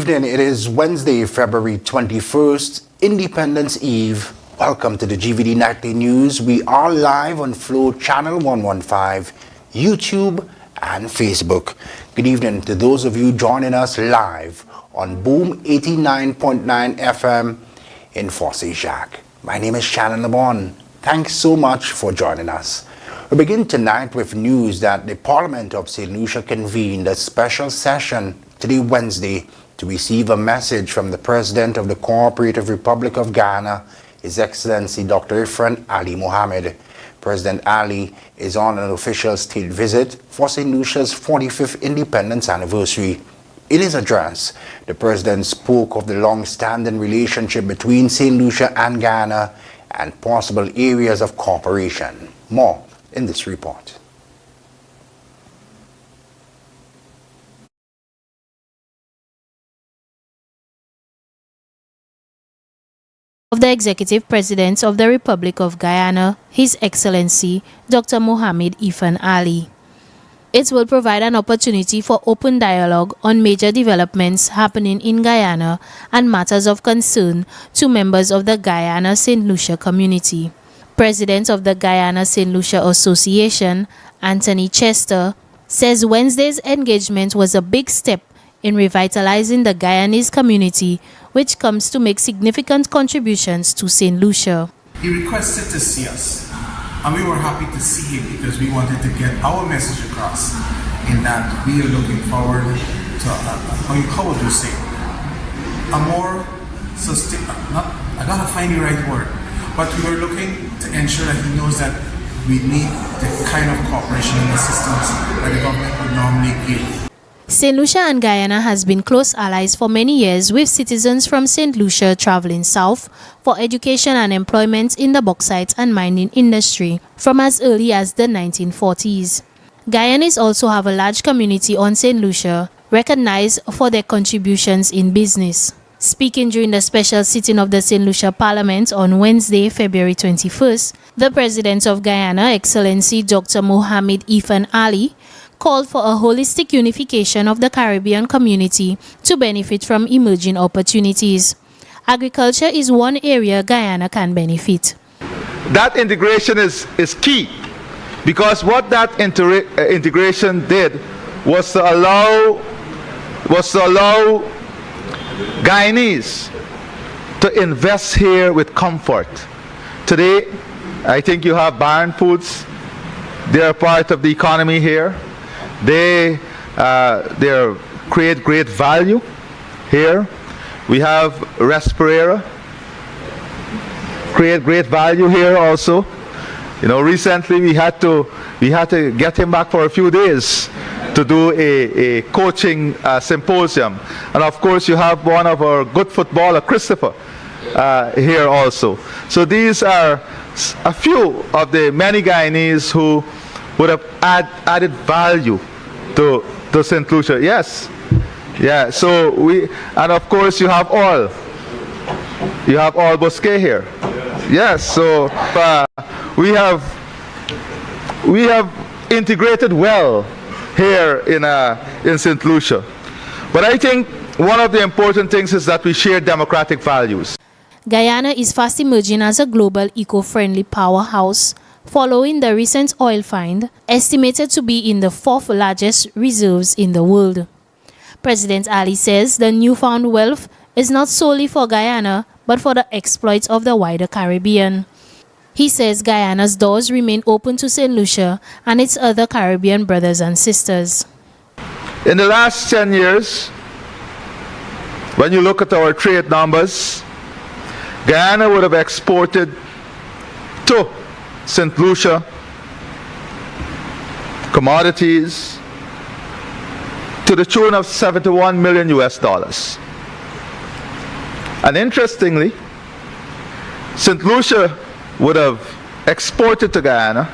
evening. It is Wednesday, February 21st, Independence Eve. Welcome to the GVD Nightly News. We are live on Flow Channel 115, YouTube and Facebook. Good evening to those of you joining us live on Boom 89.9 FM in Fossey-Jacques. My name is Shannon Lebon. Thanks so much for joining us. We begin tonight with news that the Parliament of St. Lucia convened a special session today, Wednesday, to receive a message from the President of the Cooperative Republic of Ghana, His Excellency Dr. Ifran Ali Mohammed. President Ali is on an official state visit for St. Lucia's 45th independence anniversary. In his address, the President spoke of the long-standing relationship between St. Lucia and Ghana and possible areas of cooperation. More in this report. Of the Executive President of the Republic of Guyana, His Excellency Dr. Mohammed Ifan Ali. It will provide an opportunity for open dialogue on major developments happening in Guyana and matters of concern to members of the Guyana St. Lucia community. President of the Guyana St. Lucia Association, Anthony Chester, says Wednesday's engagement was a big step in revitalizing the Guyanese community, which comes to make significant contributions to St. Lucia. He requested to see us, and we were happy to see him because we wanted to get our message across in that we are looking forward to, how would you say, a more sustainable, I gotta find the right word, but we were looking to ensure that he knows that we need the kind of cooperation and assistance that the government would normally give. St. Lucia and Guyana has been close allies for many years, with citizens from St. Lucia traveling south for education and employment in the bauxite and mining industry from as early as the 1940s. Guyanese also have a large community on St. Lucia, recognized for their contributions in business. Speaking during the special sitting of the St. Lucia Parliament on Wednesday, February 21st, the President of Guyana, Excellency Dr. Mohammed Ifan Ali, called for a holistic unification of the Caribbean community to benefit from emerging opportunities. Agriculture is one area Guyana can benefit. That integration is key, because what that integration did was to allow Guyanese to invest here with comfort. Today, I think you have Barron Foods. They are part of the economy here. They create great value here. We have Respirera, create great value here also. You know, recently we had to get him back for a few days to do a coaching symposium. And of course you have one of our good footballer, Christopher, here also. So these are a few of the many Guyanese who would have added value to St. Lucia. Yes. Yeah. So and of course you have oil. You have oil Bosque here. Yes. So we have integrated well here in St. Lucia. But I think one of the important things is that we share democratic values. Guyana is fast emerging as a global eco-friendly powerhouse, following the recent oil find, estimated to be in the 4th largest reserves in the world. President Ali says the newfound wealth is not solely for Guyana, but for the exploits of the wider Caribbean. He says Guyana's doors remain open to St. Lucia and its other Caribbean brothers and sisters. In the last 10 years, when you look at our trade numbers, Guyana would have exported to St. Lucia commodities to the tune of $71 million US. And interestingly, St. Lucia would have exported to Guyana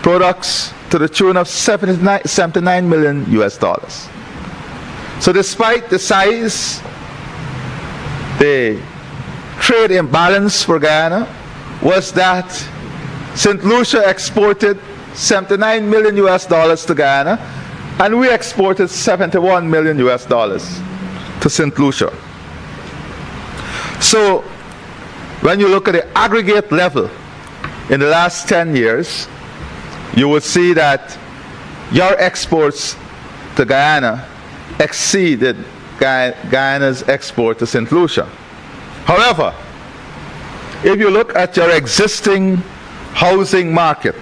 products to the tune of $79 million US. So despite the size, the trade imbalance for Guyana was that St. Lucia exported $79 million US to Guyana, and we exported $71 million US. to St. Lucia. So when you look at the aggregate level in the last 10 years, you will see that your exports to Guyana exceeded Guyana's export to St. Lucia. However, if you look at your existing housing market,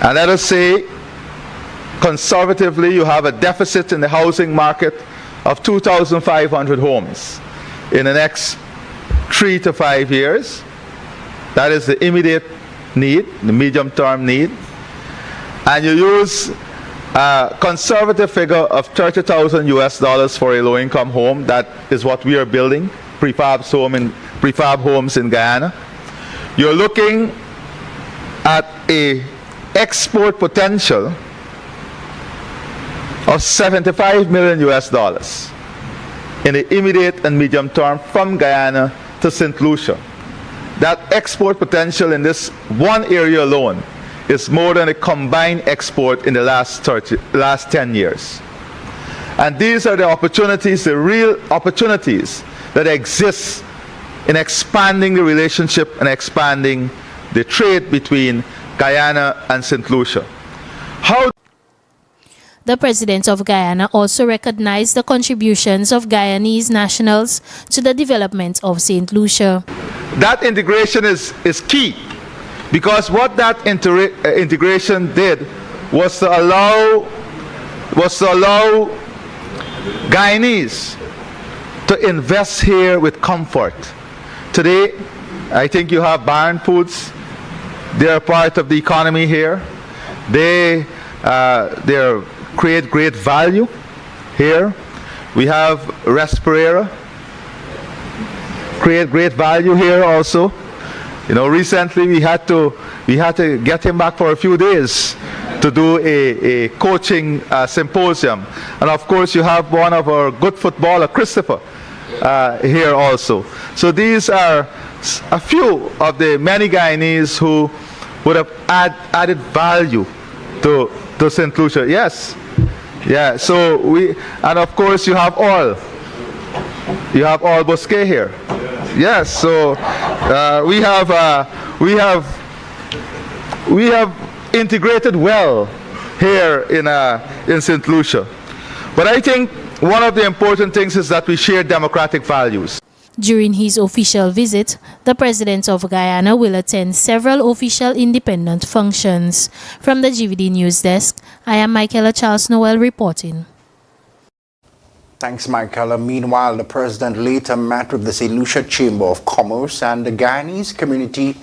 and let us say conservatively you have a deficit in the housing market of 2,500 homes in the next 3 to 5 years. That is the immediate need, the medium-term need. And you use a conservative figure of $30,000 US for a low-income home. That is what we are building, prefab homes in Guyana. You're looking at a export potential of $75 million US in the immediate and medium term from Guyana to St. Lucia. That export potential in this one area alone is more than a combined export in the last 10 years. And these are the opportunities, the real opportunities that exist in expanding the relationship and expanding the trade between Guyana and St. Lucia. The President of Guyana also recognized the contributions of Guyanese nationals to the development of St. Lucia. That integration is key, because what that integration did was to allow Guyanese to invest here with comfort. Today, I think you have Barn Foods. They are part of the economy here. They create great value here. We have Respirera, create great value here also. You know, recently we had to get him back for a few days to do a coaching symposium. And of course you have one of our good footballer, Christopher, here also. So these are a few of the many Guyanese who would have added value to St. Lucia. Yes. Yeah, so and of course you have oil Bosque here. Yes, so we have integrated well here in St. Lucia. But I think one of the important things is that we share democratic values. During his official visit, the President of Guyana will attend several official independent functions. From the GVD News Desk, I am Michaela Charles Noel reporting. Thanks, Michaela. Meanwhile, the President later met with the St. Lucia Chamber of Commerce and the Guyanese community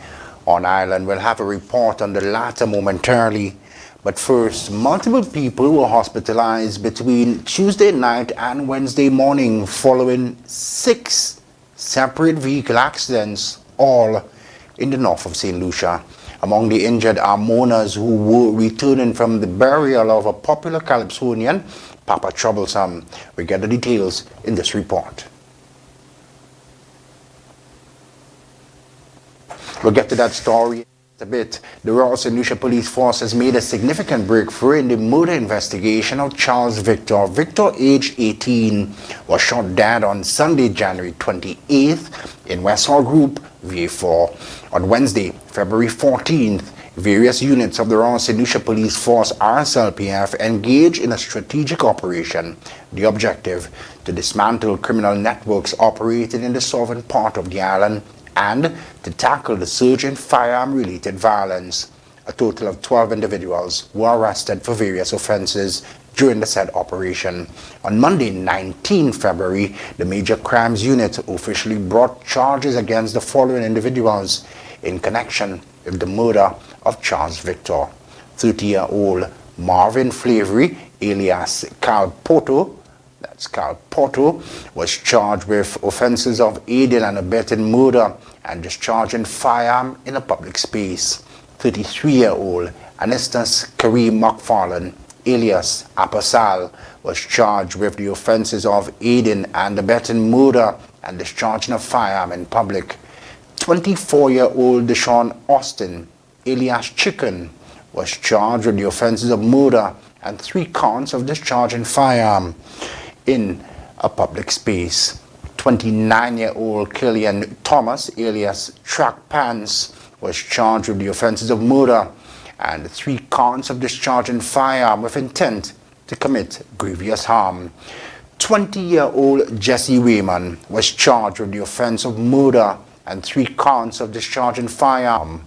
on island. We'll have a report on the latter momentarily. But first, multiple people were hospitalized between Tuesday night and Wednesday morning following 6 separate vehicle accidents, all in the north of St. Lucia. Among the injured are mourners who were returning from the burial of a popular Calypsonian, Papa Troublesome. We get the details in this report. We'll get to that story in a bit. The Royal St. Lucia Police Force has made a significant breakthrough in the murder investigation of Charles Victor. Victor, aged 18, was shot dead on Sunday, January 28th in West Hall Group, VA4. On Wednesday, February 14th, various units of the Royal St. Lucia Police Force RSLPF engaged in a strategic operation. The objective, to dismantle criminal networks operating in the southern part of the island and to tackle the surge in firearm-related violence. A total of 12 individuals were arrested for various offenses during the said operation. On Monday, 19 February, the Major Crimes Unit officially brought charges against the following individuals in connection with the murder of Charles Victor. 30-year-old Marvin Flavery, alias Cal Porto, that's Cal Porto, was charged with offenses of aiding and abetting murder and discharging firearm in a public space. 33-year-old Anistas Kareem McFarlane, alias Apasal, was charged with the offenses of aiding and abetting murder and discharging a firearm in public. 24-year-old Deshaun Austin, alias Chicken, was charged with the offenses of murder and 3 counts of discharging firearm. in a public space. 29-year-old Killian Thomas, alias Track Pants, was charged with the offenses of murder and 3 counts of discharging firearm with intent to commit grievous harm. 20-year-old Jesse Wayman was charged with the offense of murder and 3 counts of discharging firearm.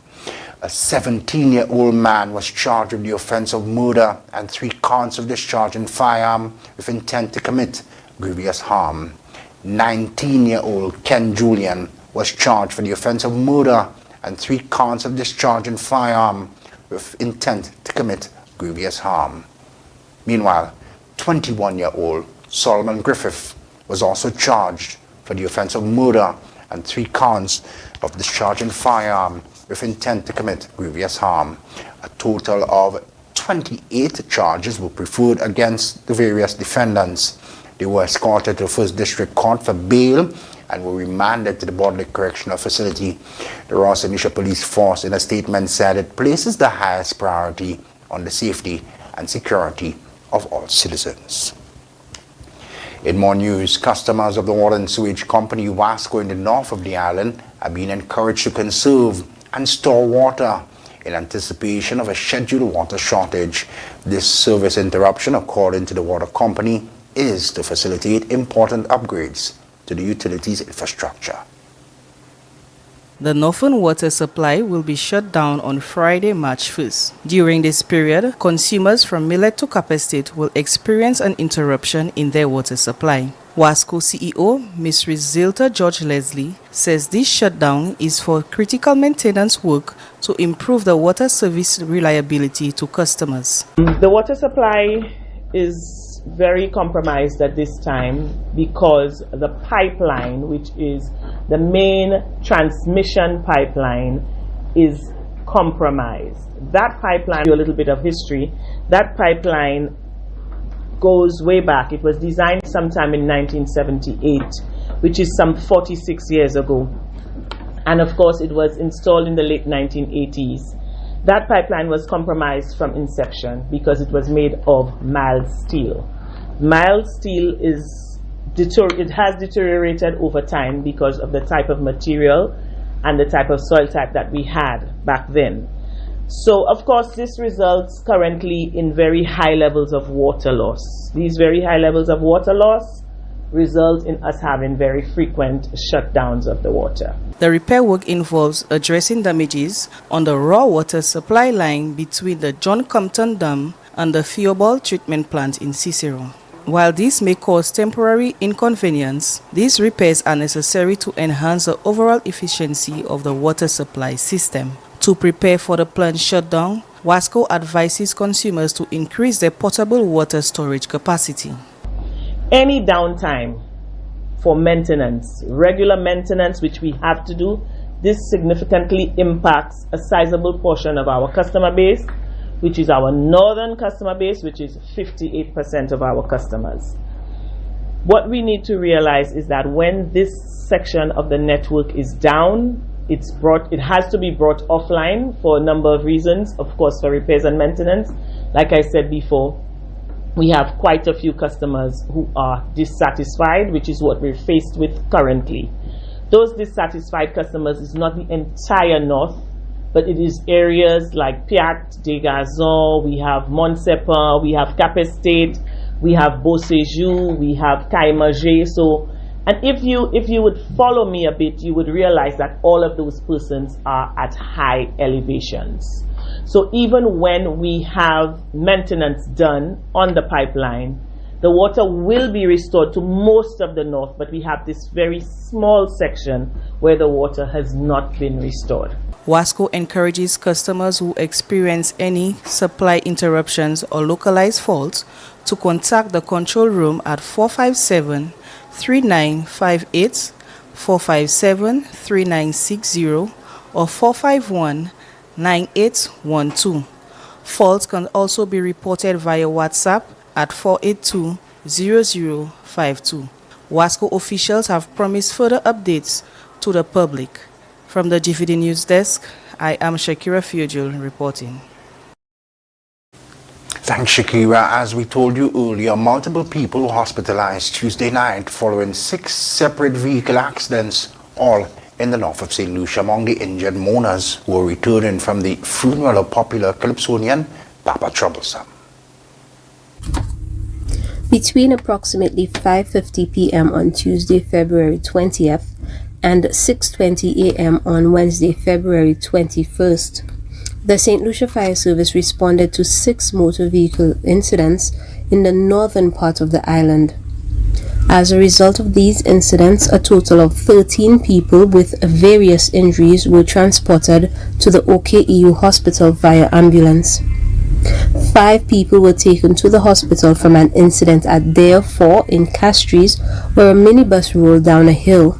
A 17-year-old man was charged with the offense of murder and 3 counts of discharging firearm with intent to commit grievous harm. 19-year-old Ken Julian was charged for the offense of murder and 3 counts of discharging firearm with intent to commit grievous harm. Meanwhile, 21-year-old Solomon Griffith was also charged for the offense of murder and 3 counts of discharging firearm with intent to commit grievous harm. A total of 28 charges were preferred against the various defendants. They were escorted to the First District Court for bail and were remanded to the Bodley Correctional Facility. The Ross Initial Police Force, in a statement, said it places the highest priority on the safety and security of all citizens. In more news, customers of the Water and Sewage Company Wasco in the north of the island are being encouraged to conserve and store water in anticipation of a scheduled water shortage. This service interruption, according to the water company, is to facilitate important upgrades to the utilities infrastructure. The northern water supply will be shut down on Friday, March 1st. During this period, consumers from Millet to Cap Estate will experience an interruption in their water supply. Wasco CEO, Ms. Rizilta George Leslie, says this shutdown is for critical maintenance work to improve the water service reliability to customers. The water supply is very compromised at this time because the pipeline, which is the main transmission pipeline, is compromised. That pipeline, a little bit of history, that pipeline goes way back. It was designed sometime in 1978, which is some 46 years ago. And of course, it was installed in the late 1980s. That pipeline was compromised from inception because it was made of mild steel. Mild steel it has deteriorated over time because of the type of material and the type of soil type that we had back then. So of course this results currently in very high levels of water loss. These very high levels of water loss result in us having very frequent shutdowns of the water. The repair work involves addressing damages on the raw water supply line between the John Compton Dam and the Theobald Treatment Plant in Cicero. While this may cause temporary inconvenience, these repairs are necessary to enhance the overall efficiency of the water supply system. To prepare for the planned shutdown, Wasco advises consumers to increase their potable water storage capacity. Any downtime for maintenance, regular maintenance which we have to do, this significantly impacts a sizable portion of our customer base, which is our northern customer base, which is 58% of our customers. What we need to realize is that when this section of the network is down, it has to be brought offline for a number of reasons, of course for repairs and maintenance. Like I said before, we have quite a few customers who are dissatisfied, which is what we're faced with currently. Those dissatisfied customers is not the entire north, but it is areas like Piat, Degazon, we have Montsepa, we have Cap Estate, we have Beauséjour, we have Kaimajé. So, and if you would follow me a bit, you would realize that all of those persons are at high elevations. So even when we have maintenance done on the pipeline, the water will be restored to most of the north, but we have this very small section where the water has not been restored. Wasco encourages customers who experience any supply interruptions or localized faults to contact the control room at 457-3958, 457-3960, or 451-9812. Faults can also be reported via WhatsApp at 482-0052. Wasco officials have promised further updates to the public. From the GVD News Desk, I am Shakira Fiojul reporting. Thanks, Shakira. As we told you earlier, multiple people were hospitalized Tuesday night following 6 separate vehicle accidents, all in the north of St. Lucia. Among the injured mourners who were returning from the funeral of popular Calypsonian Papa Troublesome. Between approximately 5:50 p.m. on Tuesday, February 20th and 6:20 a.m. on Wednesday, February 21st, the St. Lucia Fire Service responded to 6 motor vehicle incidents in the northern part of the island. As a result of these incidents, a total of 13 people with various injuries were transported to the OKEU hospital via ambulance. 5 people were taken to the hospital from an incident at Dare 4 in Castries, where a minibus rolled down a hill.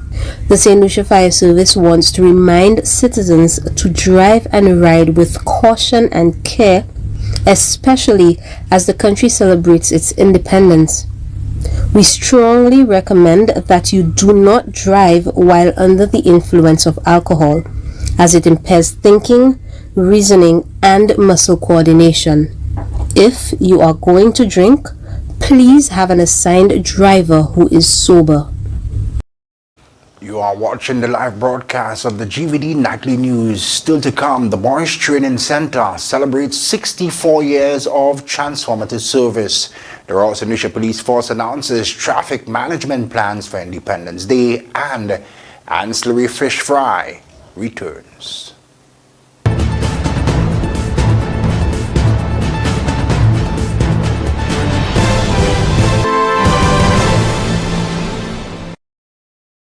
The St. Lucia Fire Service wants to remind citizens to drive and ride with caution and care, especially as the country celebrates its independence. We strongly recommend that you do not drive while under the influence of alcohol, as it impairs thinking, reasoning, and muscle coordination. If you are going to drink, please have an assigned driver who is sober. You are watching the live broadcast of the GVD Nightly News. Still to come, the Boys Training Center celebrates 64 years of transformative service. The Royal St. Lucia Police Force announces traffic management plans for Independence Day, and ancillary fish fry returns.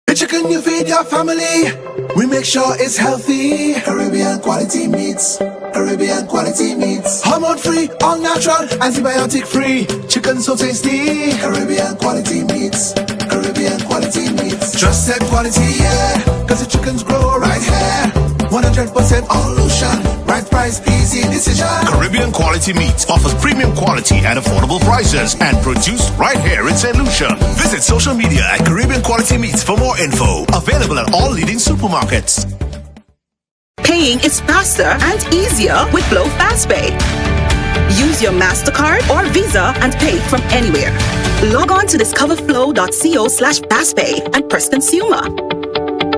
The chicken you feed your family, we make sure it's healthy. Caribbean quality meats, Caribbean quality meats. Hormone free, all natural, antibiotic free. Chicken so tasty. Caribbean quality meats, Caribbean quality meats. Trusted quality, yeah, cause the chickens grow right here. 100% Olution, right price, easy decision. Caribbean Quality Meats offers premium quality and affordable prices and produced right here in St. Lucia. Visit social media at Caribbean Quality Meats for more info. Available at all leading supermarkets. Paying is faster and easier with Flow FastPay. Use your MasterCard or Visa and pay from anywhere. Log on to discoverflow.co/fastpay and press Consumer.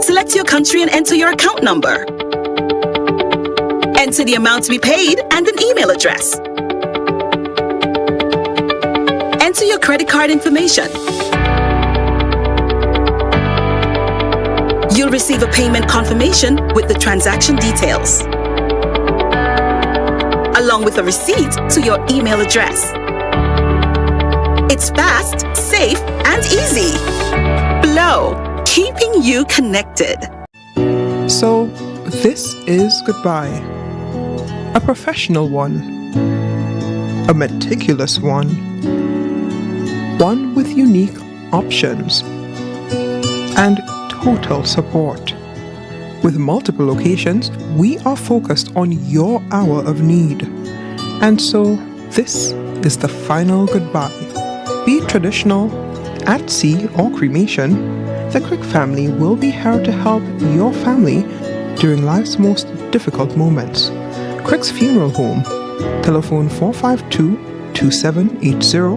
Select your country and enter your account number. Enter the amount to be paid and an email address. Enter your credit card information. You'll receive a payment confirmation with the transaction details, along with a receipt to your email address. It's fast, safe, and easy. Flow, keeping you connected. So, this is goodbye. A professional one. A meticulous one. One with unique options. And total support. With multiple locations, we are focused on your hour of need. And so, this is the final goodbye. Be it traditional, at sea, or cremation, the Crick family will be here to help your family during life's most difficult moments. Crick's Funeral Home, telephone 452-2780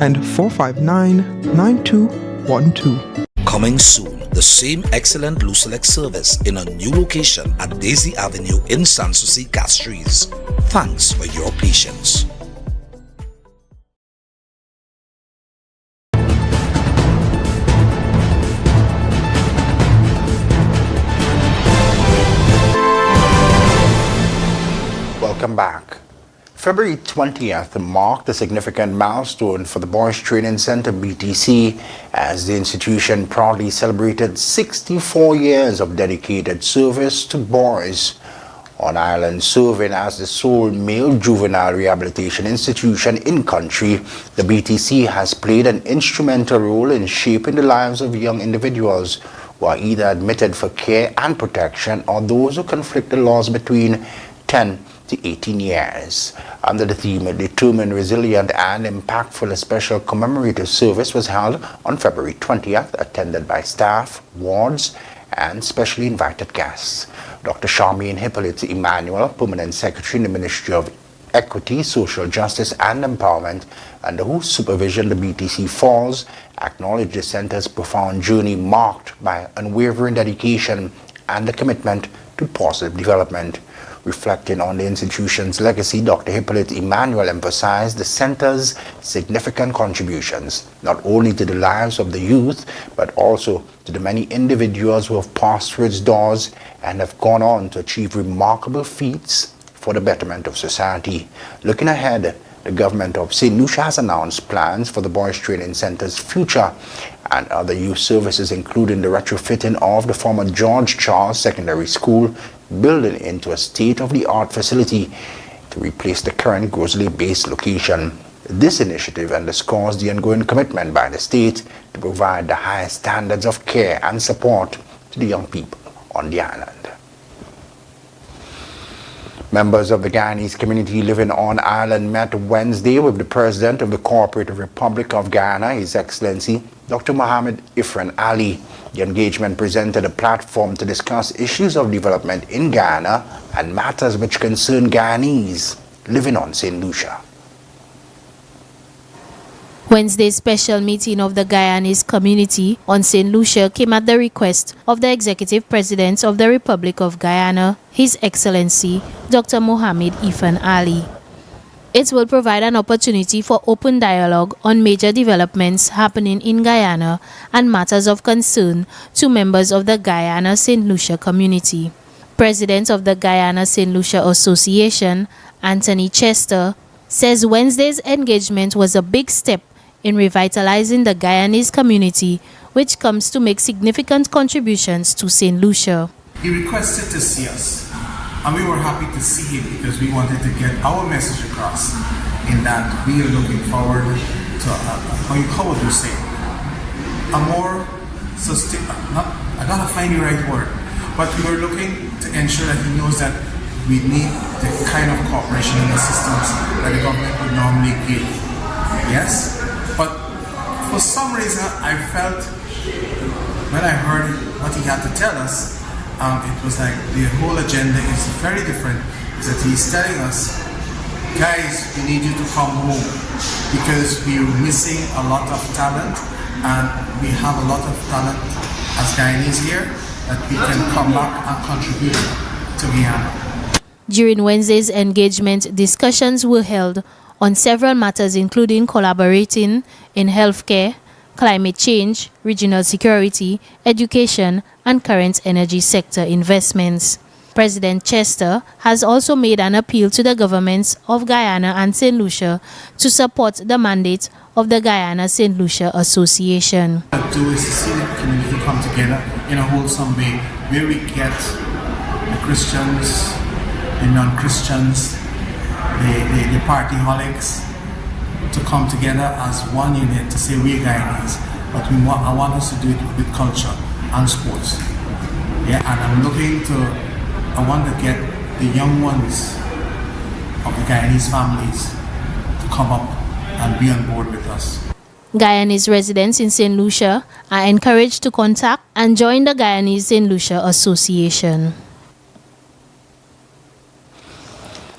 and 459-9212. Coming soon, the same excellent Lucelec service in a new location at Daisy Avenue in Sanssouci, Castries. Thanks for your patience. Welcome back. February 20th marked a significant milestone for the Boys Training Center BTC as the institution proudly celebrated 64 years of dedicated service to boys on island. Serving as the sole male juvenile rehabilitation institution in country, the BTC has played an instrumental role in shaping the lives of young individuals who are either admitted for care and protection or those who conflict the laws between 10 to 18 years. Under the theme Determined, Resilient and Impactful, a special commemorative service was held on February 20th, attended by staff, wards, and specially invited guests. Dr. Charmaine Hippolyte Emmanuel, Permanent Secretary in the Ministry of equity, social justice and empowerment, under whose supervision the BTC falls, acknowledged the center's profound journey marked by unwavering dedication and a commitment to positive development. Reflecting on the institution's legacy, Dr. Hippolyte Emmanuel emphasized the center's significant contributions, not only to the lives of the youth, but also to the many individuals who have passed through its doors and have gone on to achieve remarkable feats for the betterment of society. Looking ahead, the government of St. Lucia has announced plans for the Boys Training Center's future and other youth services, including the retrofitting of the former George Charles Secondary School building into a state-of-the-art facility to replace the current Grosley-based location. This initiative underscores the ongoing commitment by the state to provide the highest standards of care and support to the young people on the island. Members of the Guyanese community living on island met Wednesday with the President of the Cooperative Republic of Guyana, His Excellency Dr. Mohamed Ifran Ali. The engagement presented a platform to discuss issues of development in Guyana and matters which concern Guyanese living on St. Lucia. Wednesday's special meeting of the Guyanese community on St. Lucia came at the request of the Executive President of the Republic of Guyana, His Excellency Dr. Mohamed Ifran Ali. It will provide an opportunity for open dialogue on major developments happening in Guyana and matters of concern to members of the Guyana St. Lucia community. President of the Guyana St. Lucia Association, Anthony Chester, says Wednesday's engagement was a big step in revitalizing the Guyanese community, which comes to make significant contributions to St. Lucia. He requested to see us, and we were happy to see him because we wanted to get our message across in that we are looking forward to, how would you say, a more I gotta find the right word, but we were looking to ensure that he knows that we need the kind of cooperation and assistance that the government would normally give. Yes? But for some reason, I felt when I heard what he had to tell us, it was like the whole agenda is very different. Is that he's telling us, guys, we need you to come home because we're missing a lot of talent, and we have a lot of talent as Guyanese here that we can come back and contribute to Guyana. During Wednesday's engagement, discussions were held on several matters including collaborating in healthcare, climate change, regional security, education, and current energy sector investments. President Chester has also made an appeal to the governments of Guyana and St. Lucia to support the mandate of the Guyana St. Lucia Association. What I do is to see the community come together in a wholesome way, where we get the Christians, the non-Christians, the partyholics to come together as one unit to say we're Guyanese, but I want us to do it with culture and sports. Yeah, and I want to get the young ones of the Guyanese families to come up and be on board with us. Guyanese residents in St. Lucia are encouraged to contact and join the Guyanese St. Lucia Association.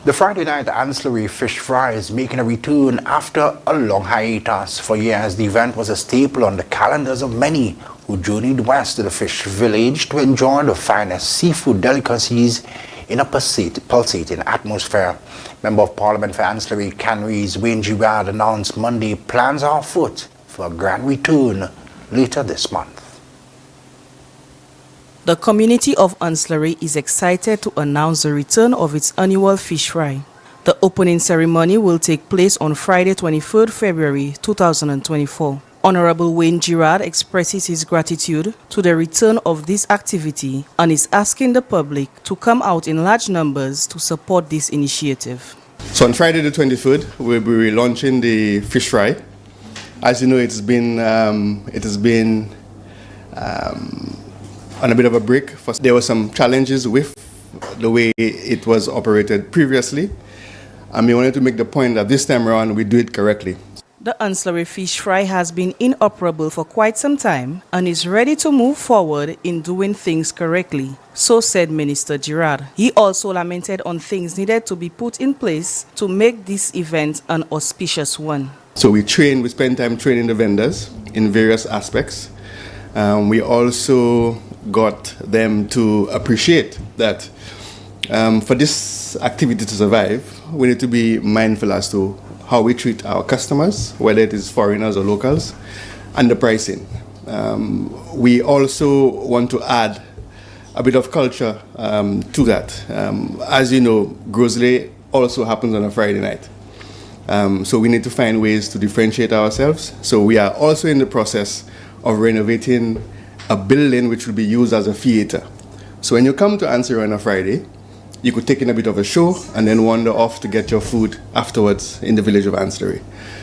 The Friday night ancillary fish fry is making a return after a long hiatus. For years, the event was a staple on the calendars of many who journeyed west to the fish village to enjoy the finest seafood delicacies in a pulsating atmosphere. Member of Parliament for Ancillary Canneries Wayne Girard announced Monday plans are afoot for a grand return later this month. The community of Ancillary is excited to announce the return of its annual fish fry. The opening ceremony will take place on Friday, 23rd February 2024. Honorable Wayne Girard expresses his gratitude to the return of this activity and is asking the public to come out in large numbers to support this initiative. So on Friday the 23rd, we'll be relaunching the fish fry. As you know, it has been on a bit of a break. There were some challenges with the way it was operated previously, and we wanted to make the point that this time around we do it correctly. The ancillary fish fry has been inoperable for quite some time and is ready to move forward in doing things correctly, so said Minister Girard. He also lamented on things needed to be put in place to make this event an auspicious one. So we spend time training the vendors in various aspects. We also got them to appreciate that for this activity to survive, we need to be mindful as to how we treat our customers, whether it is foreigners or locals, and the pricing. We also want to add a bit of culture to that. As you know, Grosley also happens on a Friday night. So we need to find ways to differentiate ourselves. So we are also in the process of renovating a building which will be used as a theater. So when you come to Ansari on a Friday, you could take in a bit of a show and then wander off to get your food afterwards in the village of Ansari.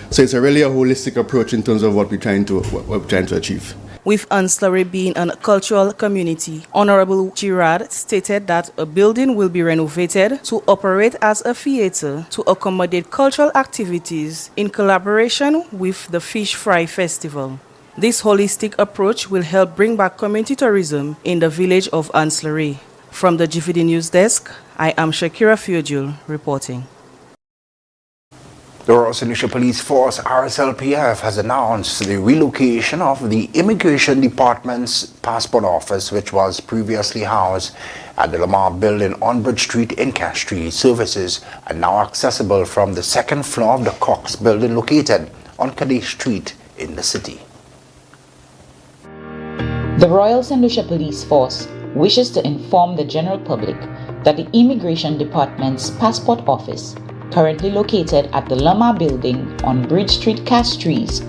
So it's really a holistic approach in terms of what we're trying to achieve. With Ansari being a cultural community, Honorable Girard stated that a building will be renovated to operate as a theater to accommodate cultural activities in collaboration with the Fish Fry Festival. This holistic approach will help bring back community tourism in the village of Ansari. From the GVD News Desk, I am Shakira Fiojul reporting. The Royal St. Lucia Police Force RSLPF has announced the relocation of the Immigration Department's passport office, which was previously housed at the Lamar Building on Bridge Street in Castries. Services are now accessible from the second floor of the Cox Building located on Cadet Street in the city. The Royal St. Lucia Police Force wishes to inform the general public that the Immigration Department's passport office, currently located at the Lamar Building on Bridge Street, Castries,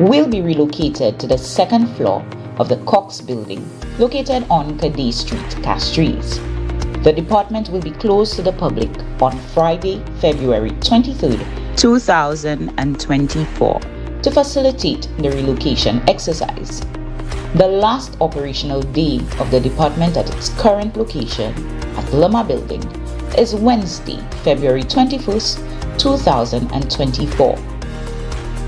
will be relocated to the second floor of the Cox Building, located on Cadet Street, Castries. The department will be closed to the public on Friday, February 23, 2024, to facilitate the relocation exercise. The last operational day of the department at its current location at the Lamar Building is Wednesday, February 21st, 2024.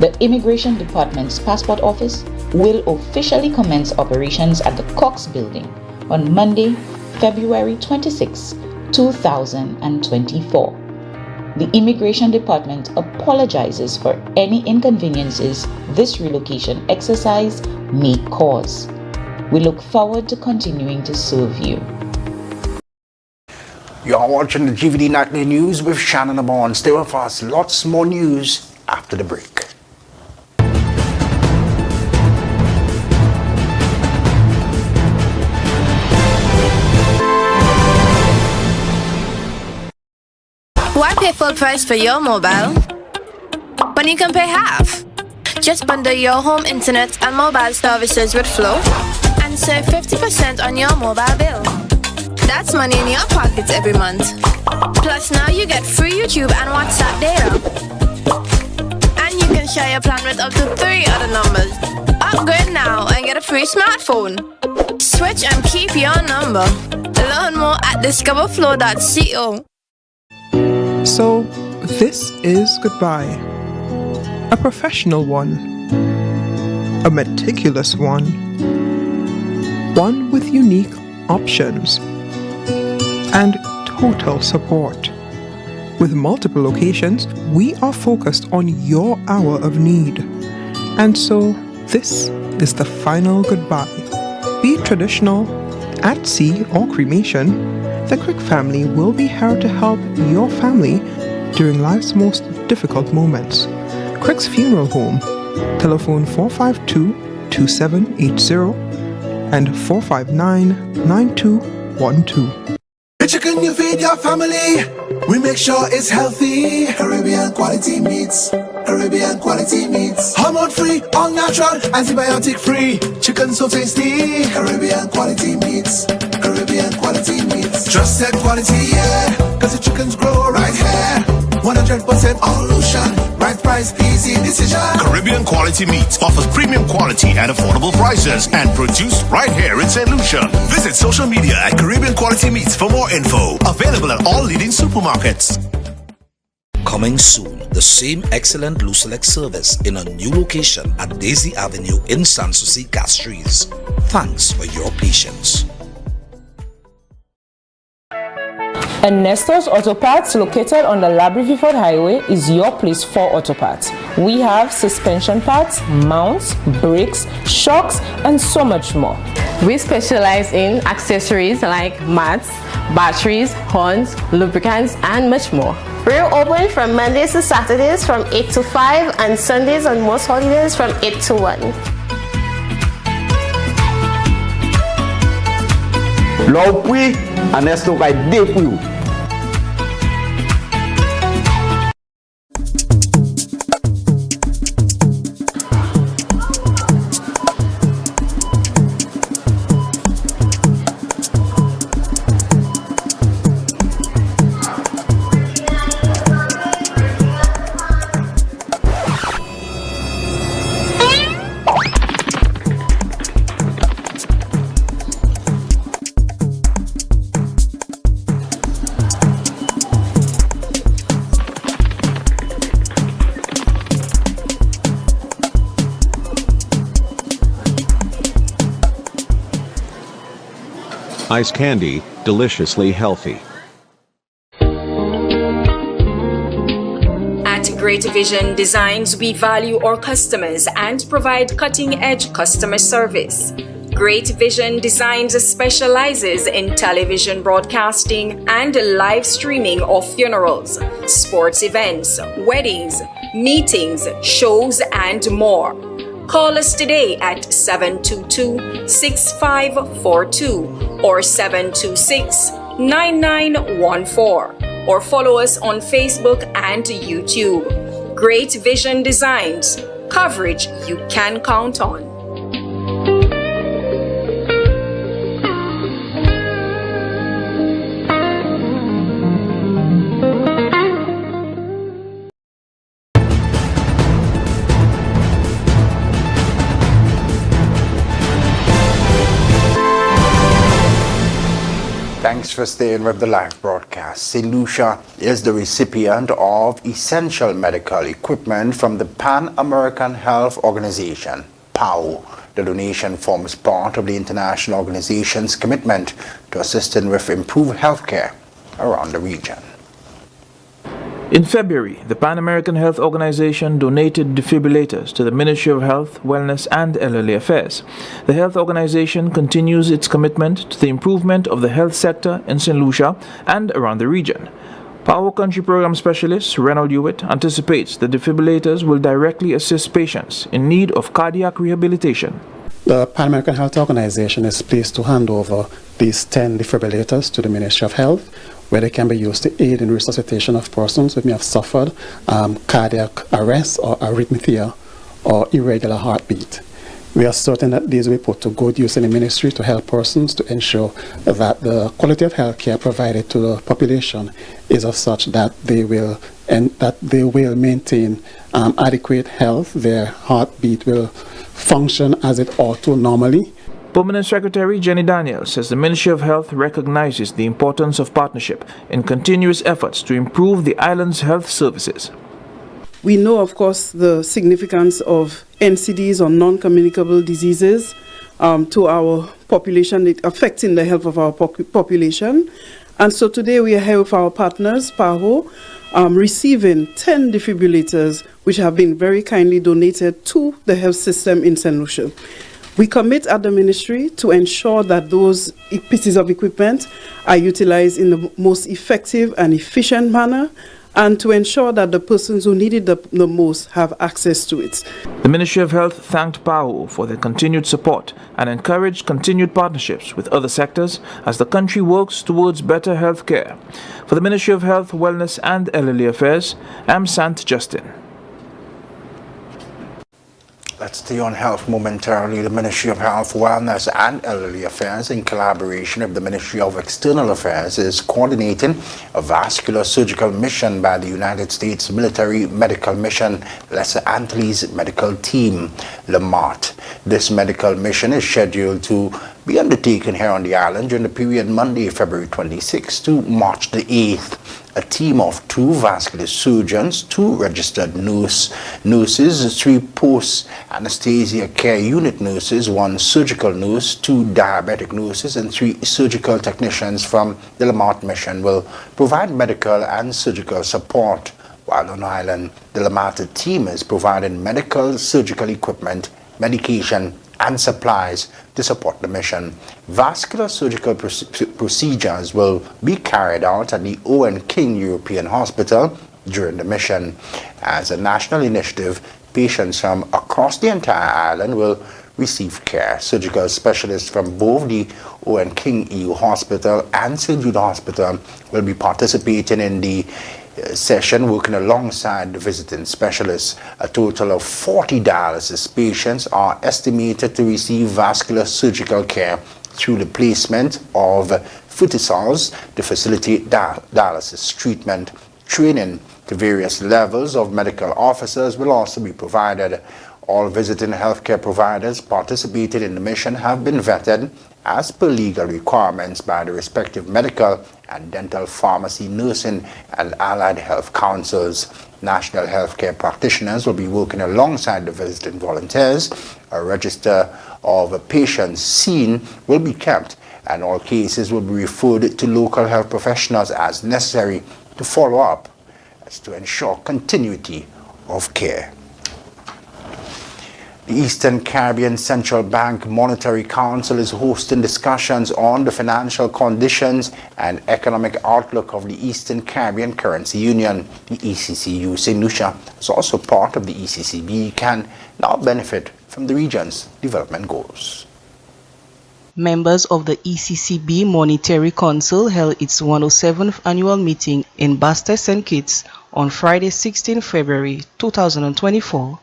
The Immigration Department's passport office will officially commence operations at the Cox Building on Monday, February 26, 2024. The Immigration Department apologizes for any inconveniences this relocation exercise may cause. We look forward to continuing to serve you. You are watching the GVD Nightly News with Shannon Amon. Stay with us. Lots more news after the break. Why pay full price for your mobile when you can pay half? Just bundle your home internet and mobile services with Flow and save 50% on your mobile bill. That's money in your pockets every month. Plus now you get free YouTube and WhatsApp data. And you can share your plan with up to 3 other numbers. Upgrade now and get a free smartphone. Switch and keep your number. Learn more at discoverflow.co. So, this is goodbye. A professional one. A meticulous one. One with unique options. And total support. With multiple locations, we are focused on your hour of need. And so, this is the final goodbye. Be it traditional, at sea, or cremation, the Crick family will be here to help your family during life's most difficult moments. Crick's Funeral Home, telephone 452-2780 and 459-9212. The chicken you feed your family, we make sure it's healthy. Caribbean quality meats, Caribbean quality meats. Hormone free, all natural, antibiotic free. Chicken so tasty, Caribbean quality meats, Caribbean quality meats. Trusted quality, yeah, cause the chickens grow right here. 100% all lotion, right price, easy decision. Caribbean Quality Meats offers premium quality at affordable prices and produced right here in St. Lucia. Visit social media at Caribbean Quality Meats for more info. Available at all leading supermarkets. Coming soon, the same excellent Lucelec service in a new location at Daisy Avenue in Sanssouci, Castries. Thanks for your patience. And Nestor's Auto Parts, located on the Labrie-Viford Highway, is your place for auto parts. We have suspension parts, mounts, brakes, shocks, and so much more. We specialize in accessories like mats, batteries, horns, lubricants, and much more. We're open from Mondays to Saturdays from 8 to 5 and Sundays on most holidays from 8 to 1. L'opui, Ernesto vai depois. Ice candy, deliciously healthy. At Great Vision Designs, we value our customers and provide cutting-edge customer service. Great Vision Designs specializes in television broadcasting and live streaming of funerals, sports events, weddings, meetings, shows, and more. Call us today at 722-6542 or 726-9914 or follow us on Facebook and YouTube. Great Vision Designs, coverage you can count on. Thanks for staying with the live broadcast. St. Lucia is the recipient of essential medical equipment from the Pan American Health Organization, PAO. The donation forms part of the international organization's commitment to assisting with improved healthcare around the region. In February, the Pan American Health Organization donated defibrillators to the Ministry of Health, Wellness and Elderly Affairs. The health organization continues its commitment to the improvement of the health sector in St. Lucia and around the region. PAO Country Program Specialist Reynold Hewitt anticipates the defibrillators will directly assist patients in need of cardiac rehabilitation. The Pan American Health Organization is pleased to hand over these 10 defibrillators to the Ministry of Health, where they can be used to aid in resuscitation of persons who may have suffered cardiac arrest or arrhythmia or irregular heartbeat. We are certain that these will be put to good use in the ministry to help persons to ensure that the quality of health care provided to the population is of such that they will maintain adequate health. Their heartbeat will function as it ought to normally. Permanent Secretary Jenny Daniels says the Ministry of Health recognizes the importance of partnership in continuous efforts to improve the island's health services. We know, of course, the significance of NCDs or non-communicable diseases to our population, affecting the health of our population. And so today we are here with our partners, PAHO, receiving 10 defibrillators, which have been very kindly donated to the health system in St. Lucia. We commit at the ministry to ensure that those pieces of equipment are utilized in the most effective and efficient manner, and to ensure that the persons who need it the most have access to it. The Ministry of Health thanked PAHO for their continued support and encouraged continued partnerships with other sectors as the country works towards better health care. For the Ministry of Health, Wellness and Elderly Affairs, I'm Sant Justin. Let's stay on health momentarily. The Ministry of Health, Wellness and Elderly Affairs, in collaboration with the Ministry of External Affairs, is coordinating a vascular surgical mission by the United States Military Medical Mission Lesser Antilles Medical Team, LMAT. This medical mission is scheduled to be undertaken here on the island during the period Monday, February 26th to March the 8th. a team of 2 vascular surgeons, 2 registered nurses, 3 post-anesthesia care unit nurses, 1 surgical nurse, 2 diabetic nurses, and 3 surgical technicians from the Lamont Mission will provide medical and surgical support. While on island, the Lamont team is providing medical, surgical equipment, medication, and supplies to support the mission. Vascular surgical procedures will be carried out at the Owen King European Hospital during the mission. As a national initiative, patients from across the entire island will receive care. Surgical specialists from both the Owen King EU Hospital and St. Jude Hospital will be participating in the session, working alongside the visiting specialists. A total of 40 dialysis patients are estimated to receive vascular surgical care through the placement of futisols to facilitate dialysis treatment. Training to various levels of medical officers will also be provided. All visiting healthcare providers participating in the mission have been vetted as per legal requirements by the respective medical and dental pharmacy, nursing, and allied health councils. National healthcare practitioners will be working alongside the visiting volunteers. A register of patients seen will be kept, and all cases will be referred to local health professionals as necessary to follow up as to ensure continuity of care. The Eastern Caribbean Central Bank Monetary Council is hosting discussions on the financial conditions and economic outlook of the Eastern Caribbean Currency Union. The ECCU St. Lucia is also part of the ECCB, can now benefit from the region's development goals. Members of the ECCB Monetary Council held its 107th annual meeting in Bastet St. Kitts on Friday, 16 February 2024,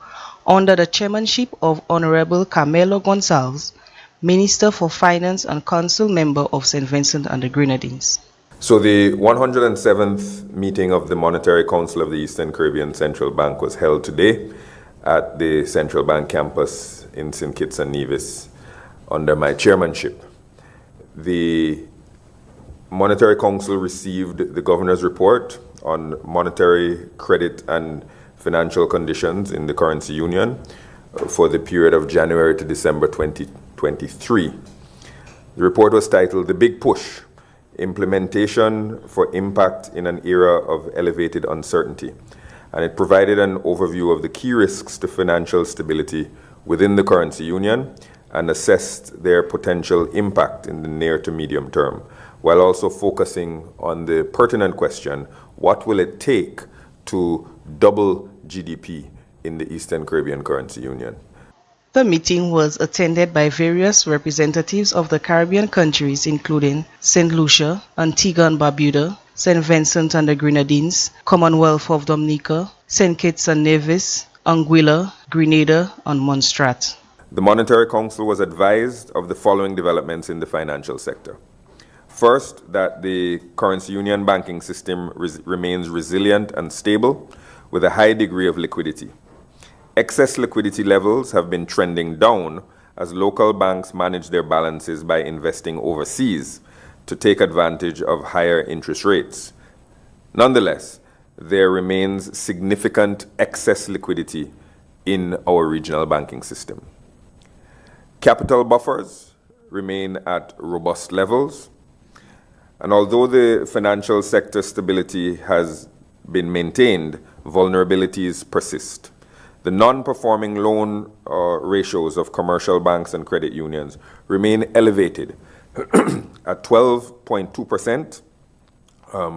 under the chairmanship of Honorable Carmelo Gonzalez, Minister for Finance and Council Member of St. Vincent and the Grenadines. So the 107th meeting of the Monetary Council of the Eastern Caribbean Central Bank was held today at the Central Bank campus in St. Kitts and Nevis under my chairmanship. The Monetary Council received the Governor's report on monetary, credit, and financial conditions in the currency union for the period of January to December 2023. The report was titled "The Big Push: Implementation for Impact in an Era of Elevated Uncertainty," and it provided an overview of the key risks to financial stability within the currency union and assessed their potential impact in the near to medium term, while also focusing on the pertinent question, what will it take to double GDP in the Eastern Caribbean Currency Union? The meeting was attended by various representatives of the Caribbean countries, including St. Lucia, Antigua and Barbuda, St. Vincent and the Grenadines, Commonwealth of Dominica, St. Kitts and Nevis, Anguilla, Grenada, and Montserrat. The Monetary Council was advised of the following developments in the financial sector. First, that the currency union banking system remains resilient and stable with a high degree of liquidity. Excess liquidity levels have been trending down as local banks manage their balances by investing overseas to take advantage of higher interest rates. Nonetheless, there remains significant excess liquidity in our regional banking system. Capital buffers remain at robust levels, and although the financial sector stability has been maintained, vulnerabilities persist. The non-performing loan ratios of commercial banks and credit unions remain elevated at 12.2%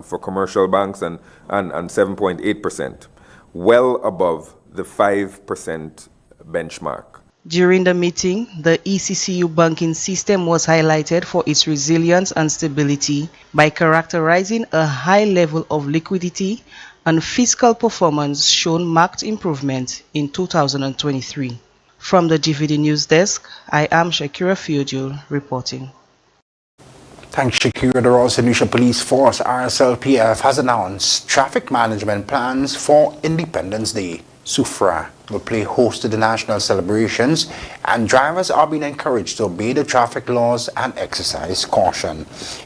for commercial banks and 7.8%, well above the 5% benchmark. During the meeting, the ECCU banking system was highlighted for its resilience and stability by characterizing a high level of liquidity, and fiscal performance shown marked improvement in 2023. From the GVD News Desk, I am Shakira Fiojul reporting. Thanks, Shakira. The Royal St. Lucia Police Force, RSLPF, has announced traffic management plans for Independence Day. Soufrière will play host to the national celebrations, and drivers are being encouraged to obey the traffic laws and exercise caution.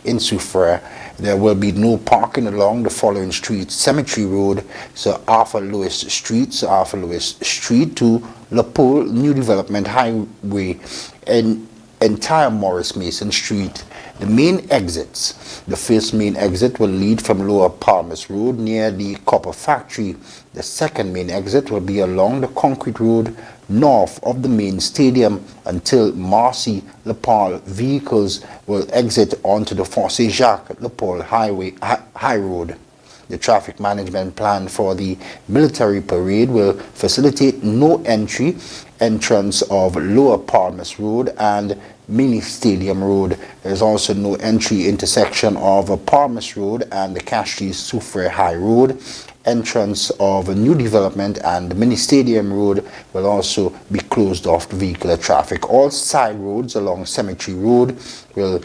In Soufrière, there will be no parking along the following streets: Cemetery Road, Sir Arthur Lewis Street, to Le Pole New Development Highway, and entire Morris Mason Street. The main exits. The first main exit will lead from Lower Palmas Road near the Copper Factory. The second main exit will be along the concrete road north of the main stadium until Marcy Lepal. Vehicles will exit onto the Fosse Jacques Lepal High Road. The traffic management plan for the military parade will facilitate no entrance of Lower Palmas Road and Mini Stadium Road. There is also no entry intersection of Palmas Road and the Castries Soufrière High Road. Entrance of new development and Mini Stadium Road will also be closed off to vehicular traffic. All side roads along Cemetery Road will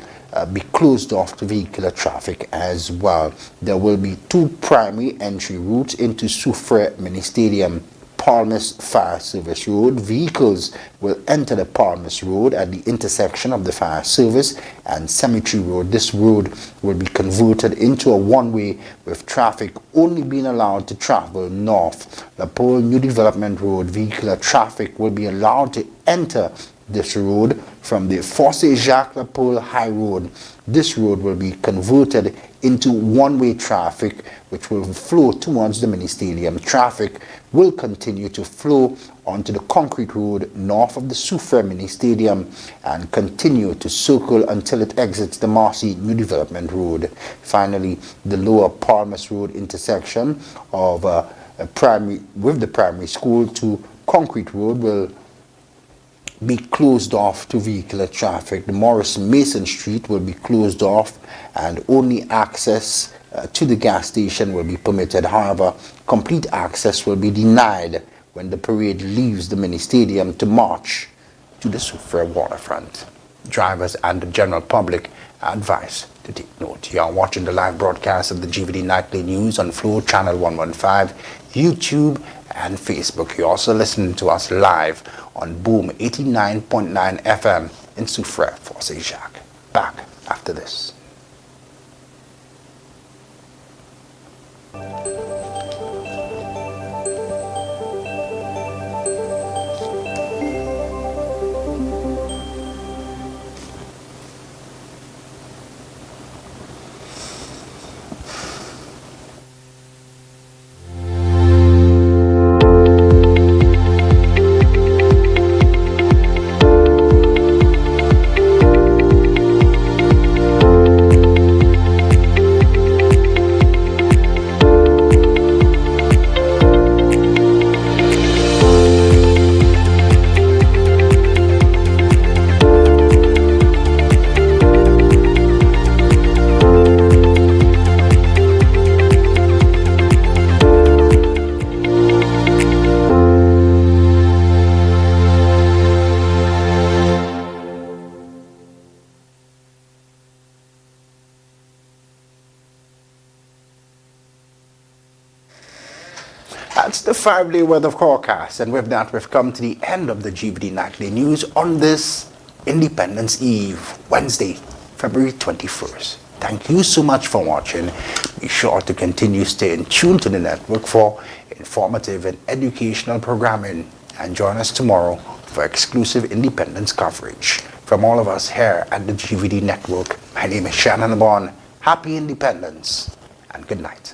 be closed off to vehicular traffic as well. There will be two primary entry routes into Soufrière Mini Stadium. Palmas Fire Service Road. Vehicles will enter the Palmas Road at the intersection of the Fire Service and Cemetery Road. This road will be converted into a one-way with traffic only being allowed to travel north. The Pole New Development Road. Vehicular traffic will be allowed to enter this road from the Fosse Jacques Lepal High Road. This road will be converted into one-way traffic which will flow towards the Mini Stadium. Traffic will continue to flow onto the concrete road north of the Soufrière Mini Stadium and continue to circle until it exits the Marcy New Development Road. Finally, the Lower Palmas Road intersection of the primary school to concrete road will be closed off to vehicular traffic. The Morris Mason Street will be closed off and only access to the gas station will be permitted. However, complete access will be denied when the parade leaves the Mini Stadium to march to the Soufrière waterfront. Drivers and the general public are advised to take note. You are watching the live broadcast of the GVD Nightly News on Flow Channel 115, YouTube and Facebook. You're also listening to us live on Boom 89.9 FM in Soufrière, Fosse Jacques. Back after this. That's the 5-day weather forecast, and with that we've come to the end of the GVD Nightly News on this Independence Eve, Wednesday, February 21st. Thank you so much for watching. Be sure to continue staying tuned to the network for informative and educational programming, and join us tomorrow for exclusive independence coverage. From all of us here at the GVD Network, my name is Shannon Bond. Happy Independence and good night.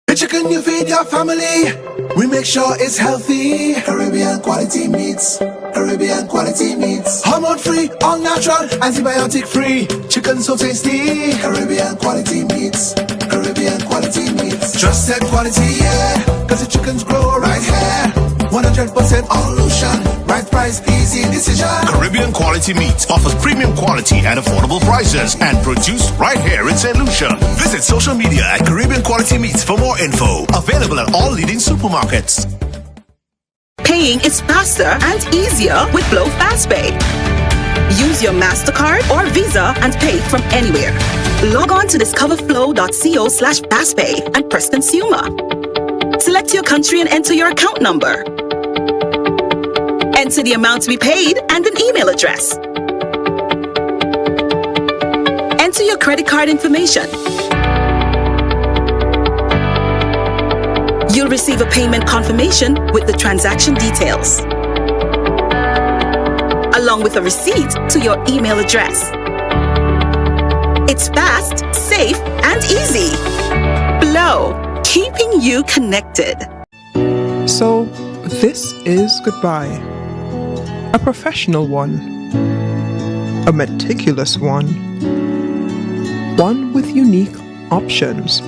The chicken you feed your family, we make sure it's healthy. Caribbean quality meats, Caribbean quality meats. Hormone free, all natural, antibiotic free. Chicken so tasty, Caribbean quality meats, Caribbean quality meats. Trusted quality, yeah, cause the chickens grow right here. 100% all lotion, right price, easy decision. Caribbean Quality Meats offers premium quality and affordable prices and produced right here in St. Lucia. Visit social media at Caribbean Quality Meats for more info. Available at all leading supermarkets. Paying is faster and easier with Glow FastPay. use your MasterCard or Visa and pay from anywhere. Log on to discoverflow.co/passpay and press Consumer. Select your country and enter your account number. Enter the amount to be paid and an email address. Enter your credit card information. You'll receive a payment confirmation with the transaction details, along with a receipt to your email address. It's fast, safe, and easy. Flow, keeping you connected. So, this is goodbye. A professional one. A meticulous one. One with unique options.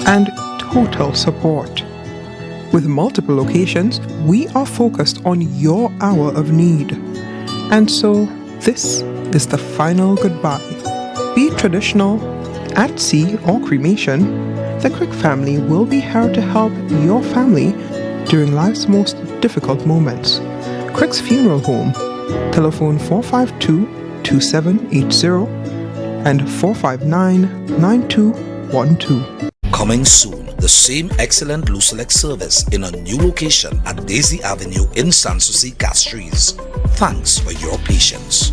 And total support. With multiple locations, we are focused on your hour of need. And so, this is the final goodbye. Be it traditional, at sea, or cremation, the Crick family will be here to help your family during life's most difficult moments. Crick's Funeral Home, telephone 452-2780 and 459-9212. Coming soon, the same excellent Lucelec service in a new location at Daisy Avenue in Sanssouci, Castries. Thanks for your patience.